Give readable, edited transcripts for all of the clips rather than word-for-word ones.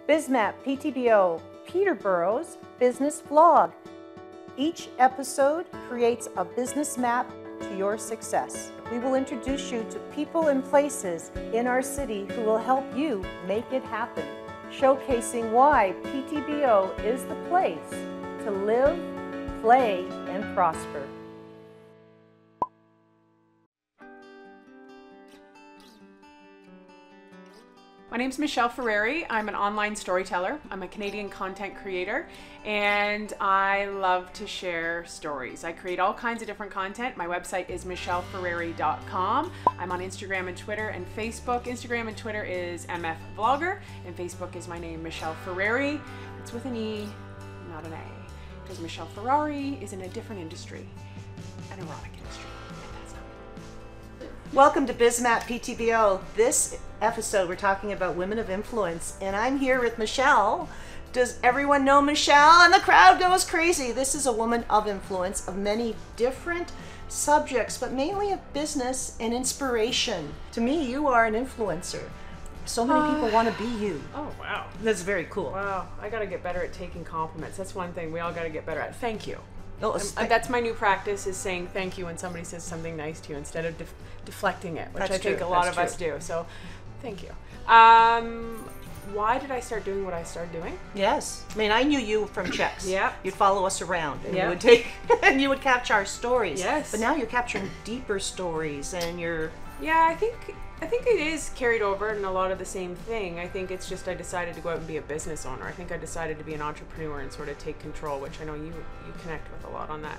BizMap Ptbo, Peterborough's business vlog. Each episode creates a business map to your success. We will introduce you to people and places in our city who will help you make it happen, showcasing why Ptbo is the place to live, play, and prosper. My name's Michelle Ferreri. I'm an online storyteller. I'm a Canadian content creator, and I love to share stories. I create all kinds of different content. My website is michelleferreri.com. I'm on Instagram and Twitter and Facebook. Instagram and Twitter is MF Vlogger, and Facebook is my name, Michelle Ferreri. It's with an E, not an A, because Michelle Ferreri is in a different industry, an erotic industry. Welcome to BizMap Ptbo. This episode we're talking about women of influence, and I'm here with Michelle. Does everyone know Michelle? And the crowd goes crazy. This is a woman of influence of many different subjects, but mainly of business and inspiration. To me, you are an influencer. So many people want to be you. Oh, wow. That's very cool. Wow, I got to get better at taking compliments. That's one thing we all got to get better at. Thank you. Oh, that's my new practice, is saying thank you when somebody says something nice to you instead of deflecting it, which I think a lot of us do. So thank you. Why did I start doing what I started doing? Yes. I mean, I knew you from checks. Yeah. You'd follow us around and Yeah. you would take and you would capture our stories. Yes. But now you're capturing deeper stories and you're... Yeah, I think it is carried over and a lot of the same thing. I think it's just I decided to go out and be a business owner. I think I decided to be an entrepreneur and sort of take control, which I know you connect with a lot on that.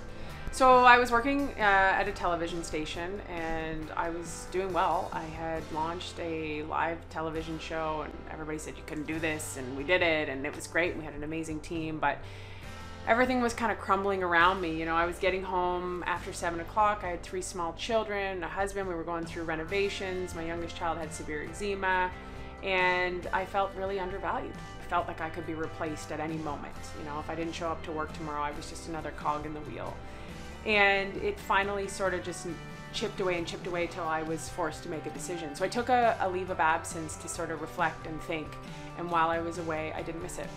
So I was working at a television station and I was doing well. I had launched a live television show and everybody said you couldn't do this, and we did it and it was great. We had an amazing team, but everything was kind of crumbling around me. You know, I was getting home after 7 o'clock. I had 3 small children, a husband. We were going through renovations. My youngest child had severe eczema, and I felt really undervalued. I felt like I could be replaced at any moment. You know, if I didn't show up to work tomorrow, I was just another cog in the wheel. And it finally sort of just chipped away till I was forced to make a decision. So I took a leave of absence to sort of reflect and think, and while I was away, I didn't miss it.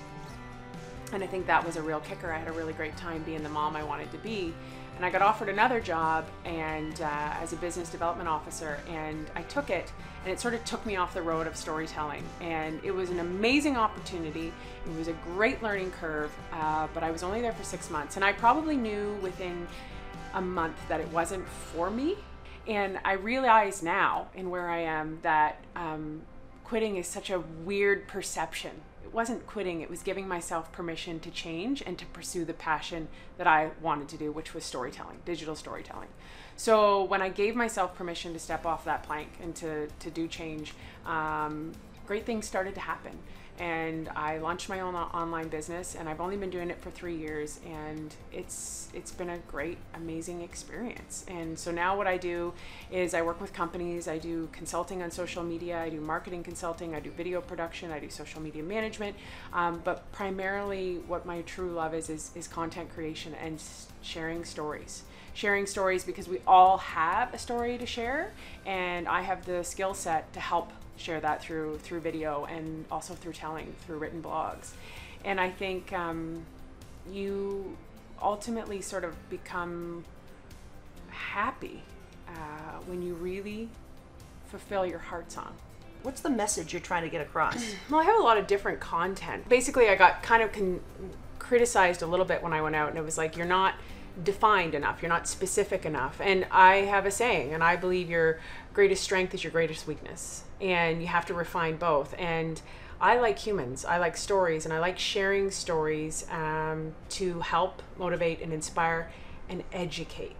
And I think that was a real kicker. I had a really great time being the mom I wanted to be. And I got offered another job and as a business development officer, and I took it, and it sort of took me off the road of storytelling. And it was an amazing opportunity. It was a great learning curve, but I was only there for 6 months. And I probably knew within a month that it wasn't for me. And I realize now, in where I am, that quitting is such a weird perception. It wasn't quitting, it was giving myself permission to change and to pursue the passion that I wanted to do, which was storytelling, digital storytelling. So when I gave myself permission to step off that plank and to do change, great things started to happen. And I launched my own online business, and I've only been doing it for 3 years, and it's been a great, amazing experience. And so now what I do is I work with companies, I do consulting on social media, I do marketing consulting, I do video production, I do social media management, but primarily what my true love is content creation and sharing stories. Sharing stories because we all have a story to share, and I have the skill set to help share that through video and also through telling, through written blogs. And I think you ultimately sort of become happy when you really fulfill your heart song. What's the message you're trying to get across? Well, I have a lot of different content. Basically, I got kind of criticized a little bit when I went out, and it was like, you're not defined enough, you're not specific enough. And I have a saying, and I believe your greatest strength is your greatest weakness, and you have to refine both. And I like humans, I like stories, and I like sharing stories to help motivate and inspire and educate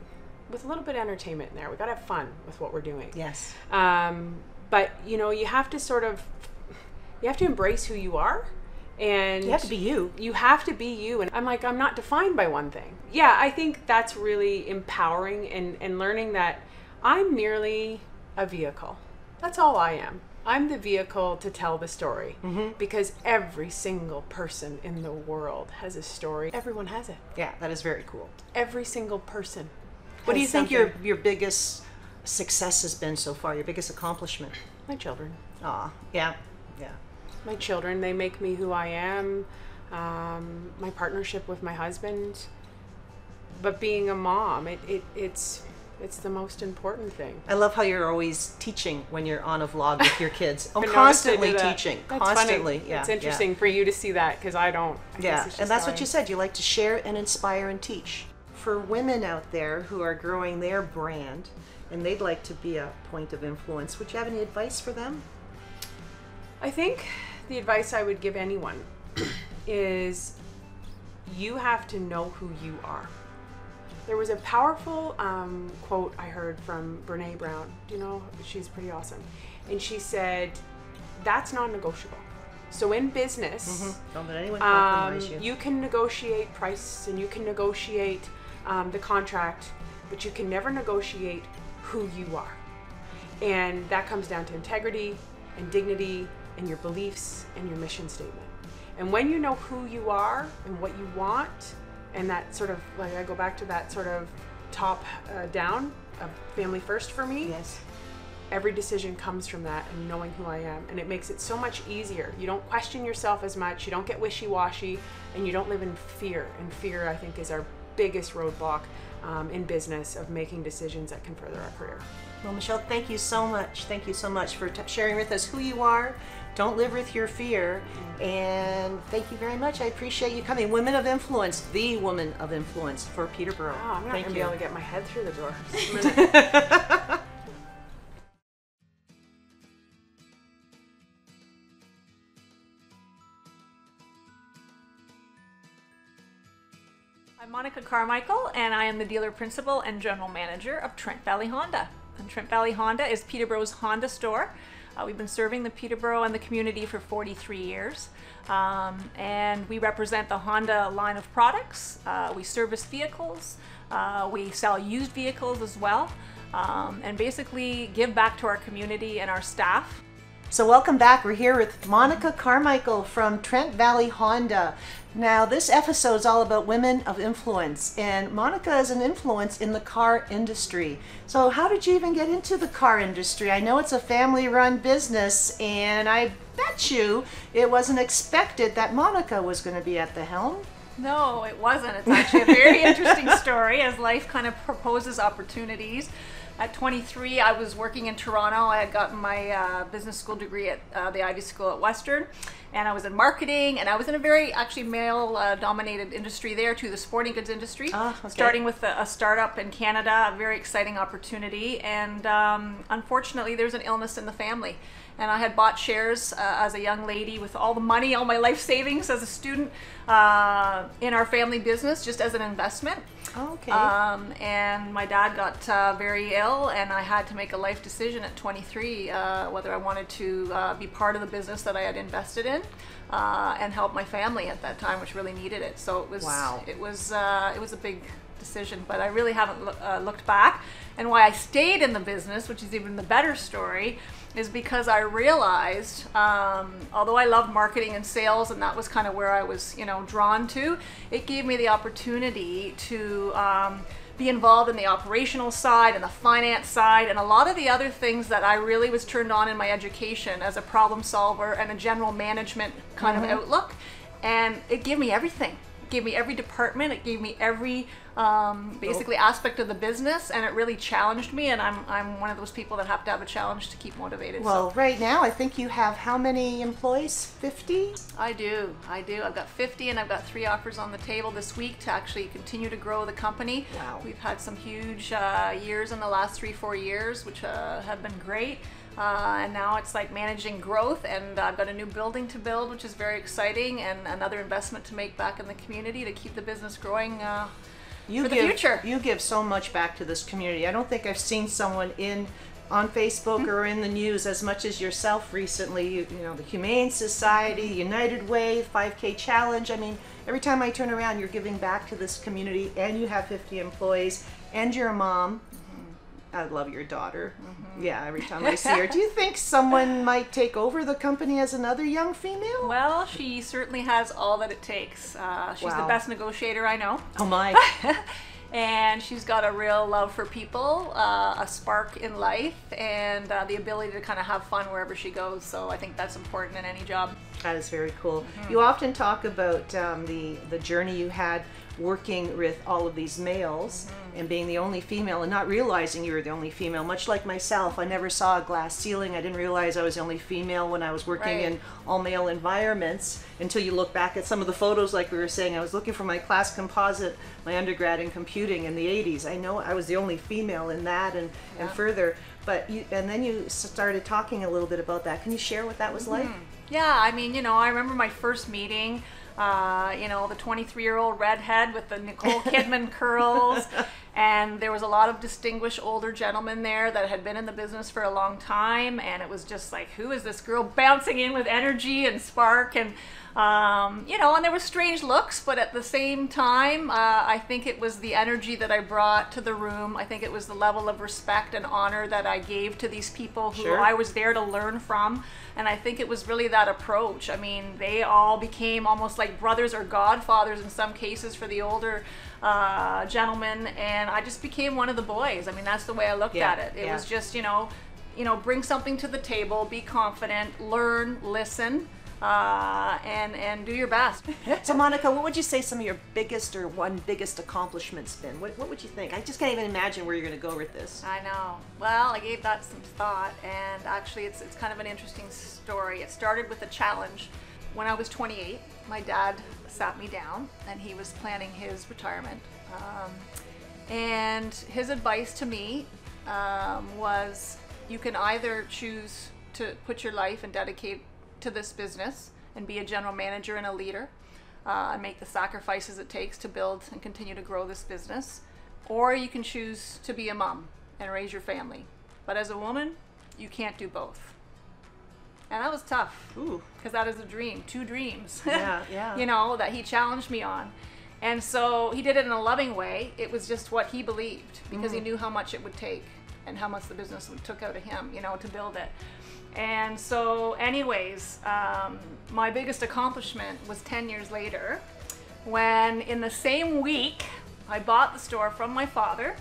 with a little bit of entertainment in there. We gotta have fun with what we're doing. Yes. But you know, you have to embrace who you are. And you have to be you. You have to be you. And I'm like, I'm not defined by one thing. Yeah, I think that's really empowering, and learning that I'm merely a vehicle. That's all I am. I'm the vehicle to tell the story. Because every single person in the world has a story. Everyone has it. Yeah, that is very cool. Every single person. What do you think your biggest success has been so far, your biggest accomplishment? My children. Aw, yeah. My children, they make me who I am. My partnership with my husband. But being a mom, it's the most important thing. I love how you're always teaching when you're on a vlog with your kids. Oh, I constantly noticed I do that. teaching. That's Constantly. funny. Yeah. It's interesting for you to see that because I don't. I guess it's just And that's how what you said. You like to share and inspire and teach. For women out there who are growing their brand and they'd like to be a point of influence, would you have any advice for them? I think the advice I would give anyone is you have to know who you are. There was a powerful quote I heard from Brene Brown. Do you know? She's pretty awesome. And she said, that's non-negotiable. So in business, Don't let anyone compromise you. you can negotiate price and you can negotiate the contract, but you can never negotiate who you are. And that comes down to integrity and dignity and your beliefs and your mission statement. And when you know who you are and what you want, and that sort of, like I go back to that sort of top down of family first for me. Yes. Every decision comes from that and knowing who I am. And it makes it so much easier. You don't question yourself as much. You don't get wishy-washy and you don't live in fear. And fear, I think, is our biggest roadblock in business of making decisions that can further our career. Well, Michelle, thank you so much. Thank you so much for sharing with us who you are. Don't live with your fear. And thank you very much. I appreciate you coming. Women of Influence, the woman of influence for Peterborough. Oh, I'm not going to be able to get my head through the door. I'm Monika Carmichael, and I am the dealer principal and general manager of Trent Valley Honda. And Trent Valley Honda is Peterborough's Honda store. We've been serving the Peterborough and the community for 43 years. And we represent the Honda line of products. We service vehicles. We sell used vehicles as well. And basically give back to our community and our staff. So welcome back. We're here with Monika Carmichael from Trent Valley Honda. Now this episode is all about women of influence, and Monika is an influence in the car industry. So how did you even get into the car industry? I know it's a family-run business, and I bet you it wasn't expected that Monika was going to be at the helm. No, it wasn't. It's actually a very interesting story as life kind of proposes opportunities. At 23, I was working in Toronto. I had gotten my business school degree at the Ivy School at Western, and I was in marketing, and I was in a very actually male-dominated industry there too, the sporting goods industry. Starting with a startup in Canada, a very exciting opportunity, and unfortunately there's an illness in the family. And I had bought shares as a young lady with all the money, all my life savings as a student in our family business, just as an investment. Okay. And my dad got very ill, and I had to make a life decision at 23 whether I wanted to be part of the business that I had invested in and help my family at that time, which really needed it. So it was it was a big decision, but I really haven't looked back. And why I stayed in the business, which is even the better story, is because I realized, although I loved marketing and sales, and that was kind of where I was, drawn to, it gave me the opportunity to be involved in the operational side and the finance side and a lot of the other things that I really was turned on in my education as a problem solver and a general management kind of outlook. And it gave me everything. It gave me every department. It gave me every basically aspect of the business, and it really challenged me, and I'm one of those people that have to have a challenge to keep motivated. Well, right now I think you have how many employees? 50? I do. I've got 50, and I've got 3 offers on the table this week to actually continue to grow the company. Wow. We've had some huge years in the last 3-4 years, which have been great. And now it's like managing growth, and I've got a new building to build, which is very exciting, and another investment to make back in the community to keep the business growing for the future. You give so much back to this community. I don't think I've seen someone on Facebook or in the news as much as yourself recently. You know, the Humane Society, United Way, 5K Challenge. I mean, every time I turn around, you're giving back to this community, and you have 50 employees, and you're a mom. I love your daughter. Yeah, every time I see her. Do you think someone might take over the company as another young female? Well, she certainly has all that it takes. She's the best negotiator I know. Oh my. And she's got a real love for people, a spark in life, and the ability to kind of have fun wherever she goes. So I think that's important in any job. That is very cool. You often talk about the journey you had working with all of these males and being the only female and not realizing you were the only female. Much like myself, I never saw a glass ceiling. I didn't realize I was the only female when I was working in all male environments until you look back at some of the photos. Like we were saying, I was looking for my class composite, my undergrad in computing in the 80s. I know I was the only female in that and further. But and then you started talking a little bit about that. Can you share what that was like? Yeah, I mean, you know, I remember my first meeting, you know, the 23-year-old redhead with the Nicole Kidman curls, and there was a lot of distinguished older gentlemen there that had been in the business for a long time, and it was just like, who is this girl bouncing in with energy and spark, and you know, and there were strange looks, but at the same time, I think it was the energy that I brought to the room. I think it was the level of respect and honor that I gave to these people who I was there to learn from. And I think it was really that approach. I mean, they all became almost like brothers or godfathers in some cases for the older gentlemen, and I just became one of the boys. I mean, that's the way I looked at it. It was just, you know, bring something to the table, be confident, learn, listen, and do your best. So Monika, what would you say some of your biggest or one biggest accomplishment's been? What would you think? I just can't even imagine where you're going to go with this. I know. Well, I gave that some thought, and actually it's kind of an interesting story. It started with a challenge. When I was 28, my dad sat me down and he was planning his retirement. And his advice to me was, you can either choose to put your life and dedicate to this business and be a general manager and a leader and make the sacrifices it takes to build and continue to grow this business, or you can choose to be a mom and raise your family. But as a woman, you can't do both. And that was tough, because that is a dream, 2 dreams, you know, that he challenged me on. And so he did it in a loving way. It was just what he believed, because he knew how much it would take and how much the business took out of him, you know, to build it. And so anyways, my biggest accomplishment was 10 years later, when in the same week, I bought the store from my father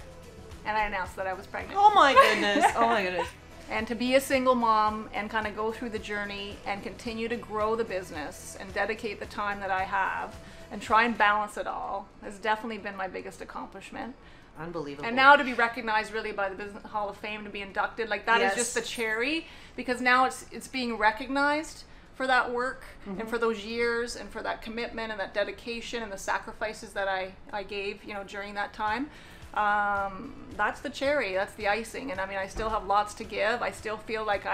and I announced that I was pregnant. Oh my goodness, oh my goodness. And to be a single mom and kind of go through the journey and continue to grow the business and dedicate the time that I have and try and balance it all has definitely been my biggest accomplishment. Unbelievable. And now to be recognized really by the Business Hall of Fame, to be inducted, like that is just the cherry, because now it's being recognized for that work and for those years and for that commitment and that dedication and the sacrifices that I gave, you know, during that time. That's the cherry, that's the icing. And I mean, I still have lots to give. I still feel like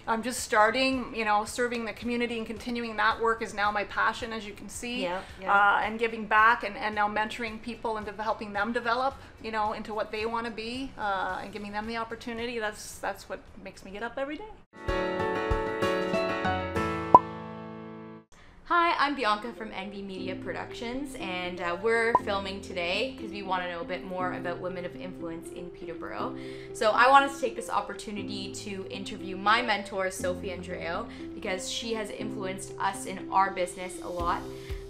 I'm just starting, you know, serving the community and continuing that work is now my passion, as you can see. And giving back and now mentoring people and helping them develop, you know, into what they want to be, and giving them the opportunity. That's what makes me get up every day. Hi, I'm Bianca from NB Media Productions, and we're filming today because we want to know a bit more about women of influence in Peterborough. So I wanted to take this opportunity to interview my mentor, Sofie Andreou, because she has influenced us in our business a lot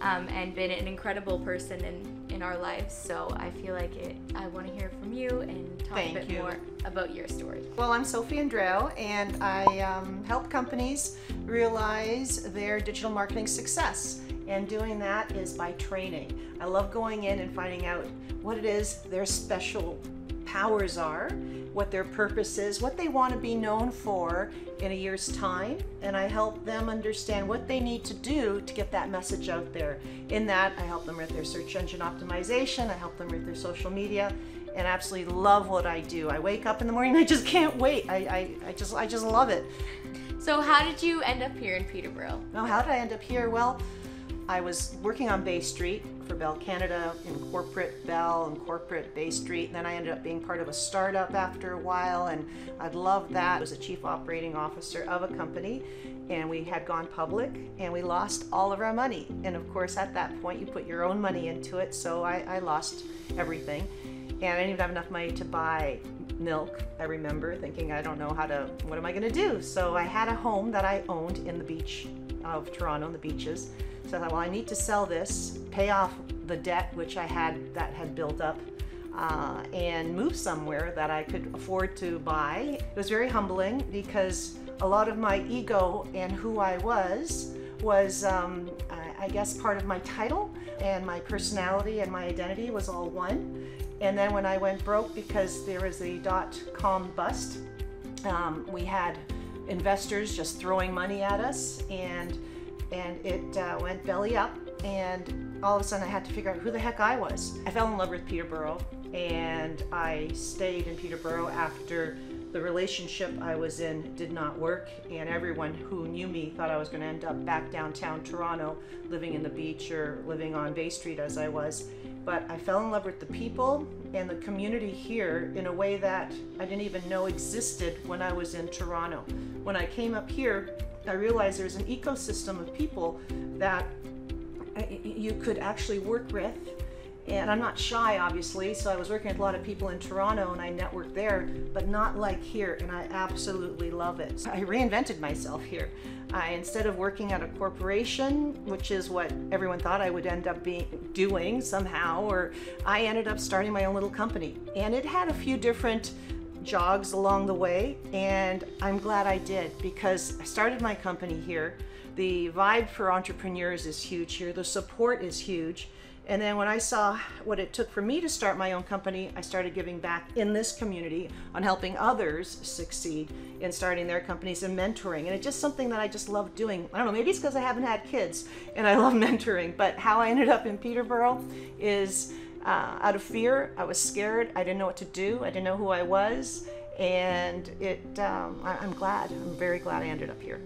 and been an incredible person in our lives. So I feel like I want to hear from you and talk a bit more about your story. Well, I'm Sofie Andreou, and I help companies realize their digital marketing success. And doing that is by training. I love going in and finding out what it is their special powers are, what their purpose is, what they want to be known for in a year's time, and I help them understand what they need to do to get that message out there. In that, I help them with their search engine optimization, I help them with their social media, and absolutely love what I do. I wake up in the morning, I just can't wait. I just love it. So how did you end up here in Peterborough? Now, how did I end up here? Well, I was working on Bay Street for Bell Canada in corporate Bell and corporate Bay Street, and then I ended up being part of a startup after a while, and I loved that. I was a chief operating officer of a company, and we had gone public, and we lost all of our money. And of course, at that point, you put your own money into it, so I lost everything. And I didn't even have enough money to buy milk. I remember thinking, what am I gonna do? So I had a home that I owned in the beach of Toronto, in the beaches. So I thought, well, I need to sell this, pay off the debt which I had that had built up, and move somewhere that I could afford to buy. It was very humbling because a lot of my ego and who I was was, I guess, part of my title, and my personality and my identity was all one. And then when I went broke because there was a .com bust, we had investors just throwing money at us, and it went belly up, and all of a sudden I had to figure out who the heck I was. I fell in love with Peterborough, and I stayed in Peterborough after the relationship I was in did not work, and everyone who knew me thought I was going to end up back downtown Toronto, living in the beach or living on Bay Street as I was. But I fell in love with the people and the community here in a way that I didn't even know existed when I was in Toronto. When I came up here, I realized there's an ecosystem of people that you could actually work with. And I'm not shy, obviously, so I was working with a lot of people in Toronto and I networked there, but not like here, and I absolutely love it. I reinvented myself here. Instead of working at a corporation, which is what everyone thought I would end up doing somehow, or I ended up starting my own little company. And it had a few different jogs along the way, and I'm glad I did, because I started my company here. The vibe for entrepreneurs is huge here. The support is huge. And then when I saw what it took for me to start my own company, I started giving back in this community on helping others succeed in starting their companies and mentoring. And it's just something that I just love doing. I don't know, maybe it's because I haven't had kids and I love mentoring, but how I ended up in Peterborough is out of fear. I was scared. I didn't know what to do. I didn't know who I was. And I'm glad. I'm very glad I ended up here.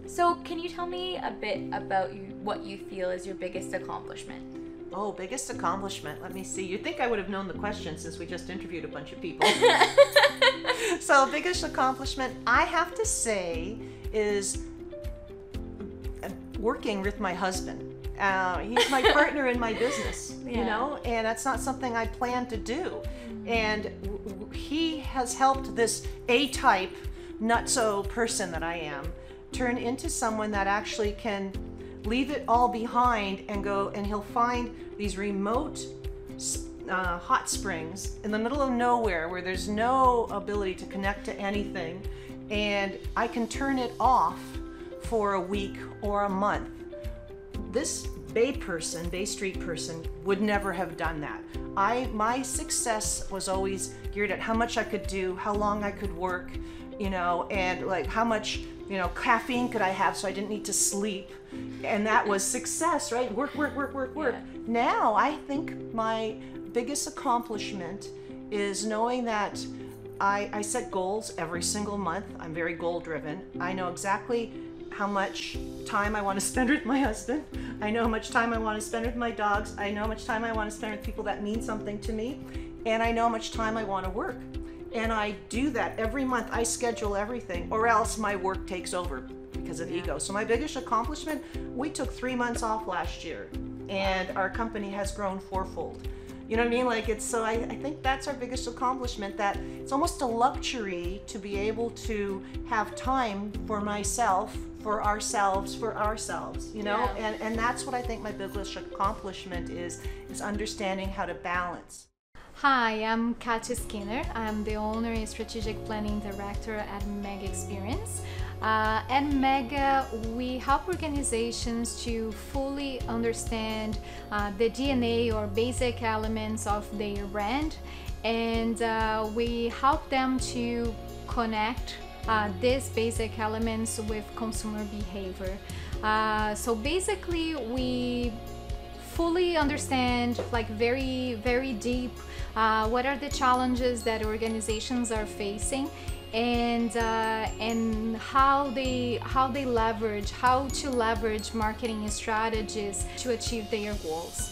So can you tell me a bit about what you feel is your biggest accomplishment? Oh, biggest accomplishment. Let me see. You'd think I would have known the question since we just interviewed a bunch of people. So biggest accomplishment, I have to say, is working with my husband. He's my partner in my business, you know, and that's not something I planned to do. And he has helped this A-type, nutso person that I am turn into someone that actually can leave it all behind and go, and he'll find these remote hot springs in the middle of nowhere where there's no ability to connect to anything, and I can turn it off for a week or a month. This Bay Street person would never have done that. My success was always geared at how much I could do, how long I could work, you know, and like how much, you know, caffeine could I have so I didn't need to sleep. And that was success, right? Work. Yeah. Now I think my biggest accomplishment is knowing that I set goals every single month. I'm very goal driven. I know exactly how much time I want to spend with my husband. I know how much time I want to spend with my dogs. I know how much time I want to spend with people that mean something to me. And I know how much time I want to work. And I do that every month. I schedule everything, or else my work takes over because of ego. So my biggest accomplishment, we took 3 months off last year, and our company has grown fourfold. You know what I mean? Like it's, so I think that's our biggest accomplishment, that it's almost a luxury to be able to have time for myself, for ourselves, you know? Yeah. And that's what I think my biggest accomplishment is understanding how to balance. Hi, I'm Catia Skinner. I'm the owner and strategic planning director at Mega Experience. At Mega, we help organizations to fully understand the DNA or basic elements of their brand, and we help them to connect these basic elements with consumer behavior. So basically, we fully understand, like very, very deep, what are the challenges that organizations are facing, and how to leverage marketing strategies to achieve their goals.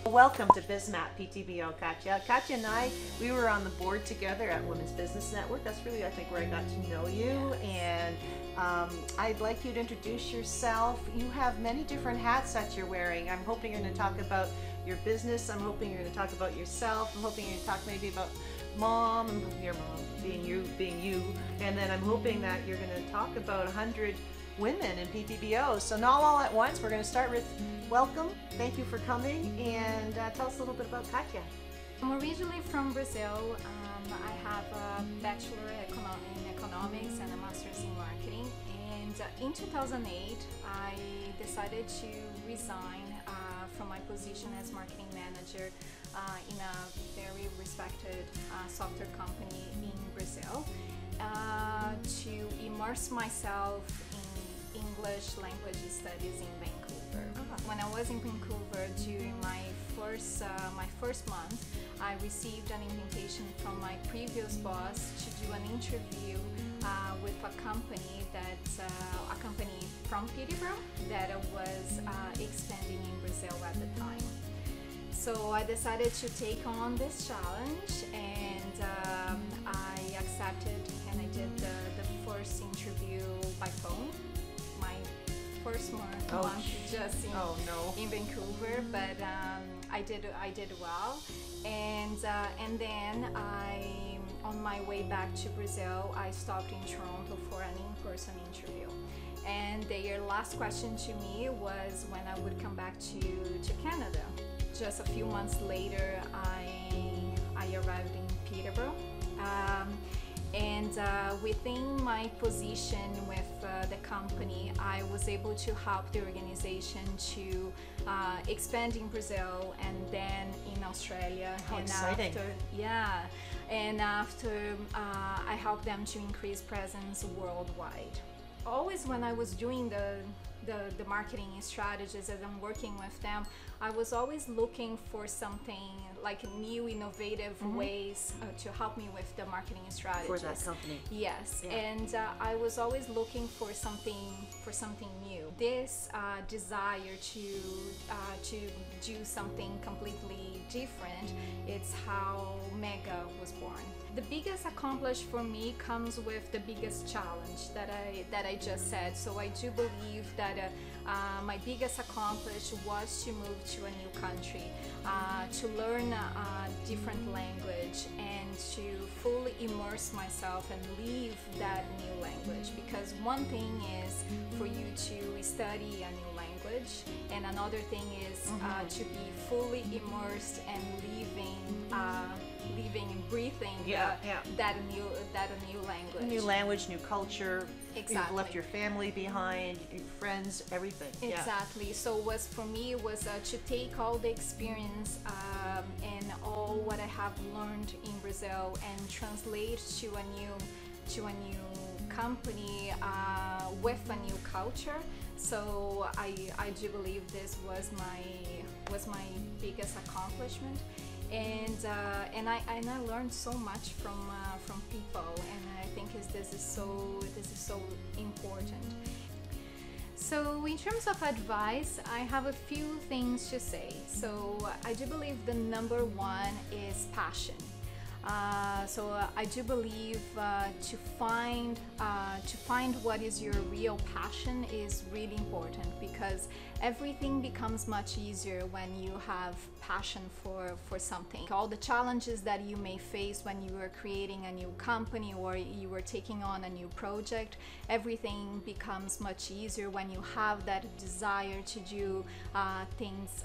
Welcome to BizMap Ptbo, Catia. Catia and I, we were on the board together at Women's Business Network. That's really, I think, where I got to know you. And I'd like you to introduce yourself. You have many different hats that you're wearing. I'm hoping you're going to talk about your business. I'm hoping you're going to talk about yourself. I'm hoping you're going to talk maybe about mom, and your mom being you. And then I'm hoping that you're going to talk about 100 women in Ptbo. So not all at once. We're going to start with welcome. Thank you for coming, and tell us a little bit about Catia. I'm originally from Brazil. I have a bachelor in economics and a master's in marketing. And And in 2008, I decided to resign from my position as marketing manager in a very respected software company in Brazil to immerse myself in English language studies in Vancouver. When I was in Vancouver during my first month, I received an invitation from my previous boss to do an interview with a company from Peterborough that was expanding in Brazil at the time. So I decided to take on this challenge, and I accepted, and I did the first interview by phone. My first month just in Vancouver, but I did well, and then on my way back to Brazil, I stopped in Toronto for an in-person interview. And their last question to me was when I would come back to Canada. Just a few months later, I arrived in Peterborough. And within my position with the company, I was able to help the organization to expand in Brazil and then in Australia. How exciting. After I helped them to increase presence worldwide. Always when I was doing the marketing strategies as I'm working with them, I was always looking for something like new, innovative ways to help me with the marketing strategies. For that company. Yes, and I was always looking for something new. This desire to do something completely different, it's how Mega was born. The biggest accomplishment for me comes with the biggest challenge that I just said. So I do believe that my biggest accomplishment was to move to a new country, to learn a different language, and to fully immerse myself and live that new language. Because one thing is for you to study a new language, and another thing is to be fully immersed and living and breathing that new language. New language, new culture. Exactly. You've left your family behind, your friends, everything. Exactly. Yeah. So for me was to take all the experience and all what I have learned in Brazil and translate to a new company with a new culture. So I do believe this was my biggest accomplishment. And I learned so much from people, and I think this is so important. So in terms of advice, I have a few things to say. So I do believe the number one is passion. So I do believe to find what is your real passion is really important, because everything becomes much easier when you have passion for something. All the challenges that you may face when you are creating a new company or you are taking on a new project, everything becomes much easier when you have that desire to do things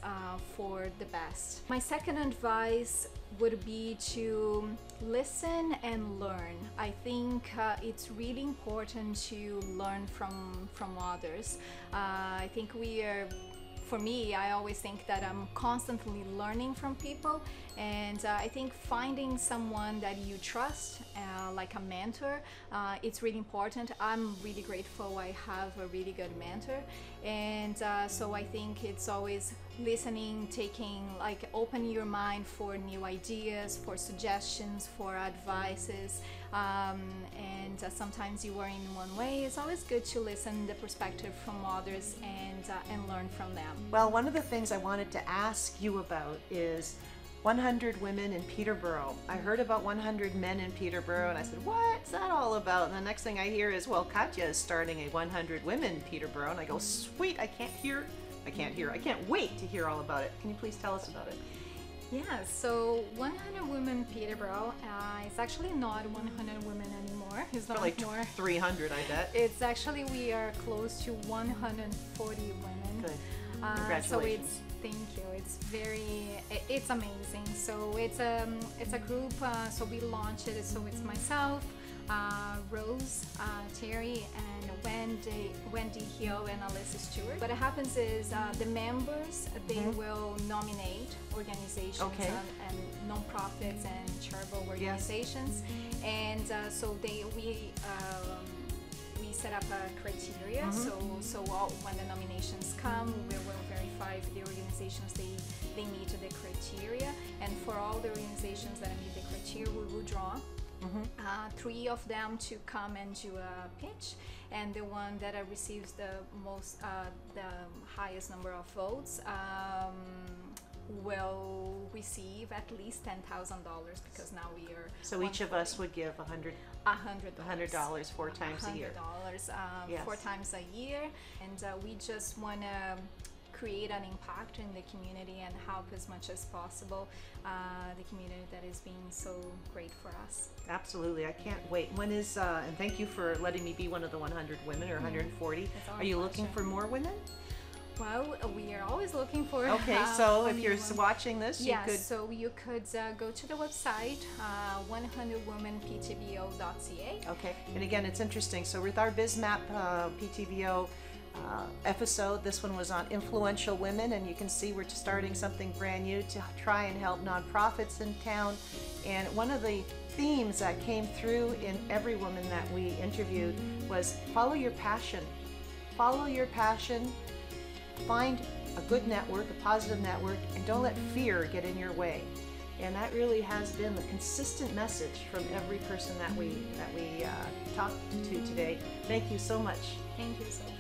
for the best. My second advice would be to listen and learn. I think it's really important to learn from others. I think for me, I always think that I'm constantly learning from people, and I think finding someone that you trust, like a mentor, it's really important. I'm really grateful I have a really good mentor, and so I think it's always listening, open your mind for new ideas, for suggestions, for advices, and sometimes you are in one way. It's always good to listen the perspective from others and learn from them. Well, one of the things I wanted to ask you about is 100 women in Peterborough. I heard about 100 men in Peterborough, and I said, what's that all about? And the next thing I hear is, well, Catia is starting a 100 women in Peterborough, and I go, sweet, I can't wait to hear all about it. Can you please tell us about it? Yeah, so 100 Women Peterborough, it's actually not 100 women anymore. It's not like more. 300, I bet. It's actually, we are close to 140 women. Good. So Congratulations. thank you. It's amazing. So it's a group. So we launched it. So it's myself, Rose, Terry, and Wendy Hill and Alyssa Stewart. What happens is the members, they will nominate organizations and non-profits and charitable organizations, and so we set up a criteria. So when the nominations come, we will verify if the organizations they meet the criteria, and for all the organizations that meet the criteria, we will draw 3 of them to come and do a pitch, and the one that receives the highest number of votes will receive at least $10,000, because now we are. So each of us would give $100 4 times a year. $100 4 times a year, and we just want to create an impact in the community and help as much as possible the community that is being so great for us. Absolutely, I can't wait. When is and thank you for letting me be one of the 100 women, or 140. Are you looking for more women? Well, we are always looking for. Okay, so if you're watching this, you could. So you could go to the website 100womenptbo.ca. Okay, and again, it's interesting. So with our BizMap Ptbo episode, this one was on influential women, and you can see we're starting something brand new to try and help nonprofits in town. And one of the themes that came through in every woman that we interviewed was follow your passion. Follow your passion. Find a good network, a positive network, and don't let fear get in your way. And that really has been the consistent message from every person that we talked to today. Thank you so much. Thank you so much.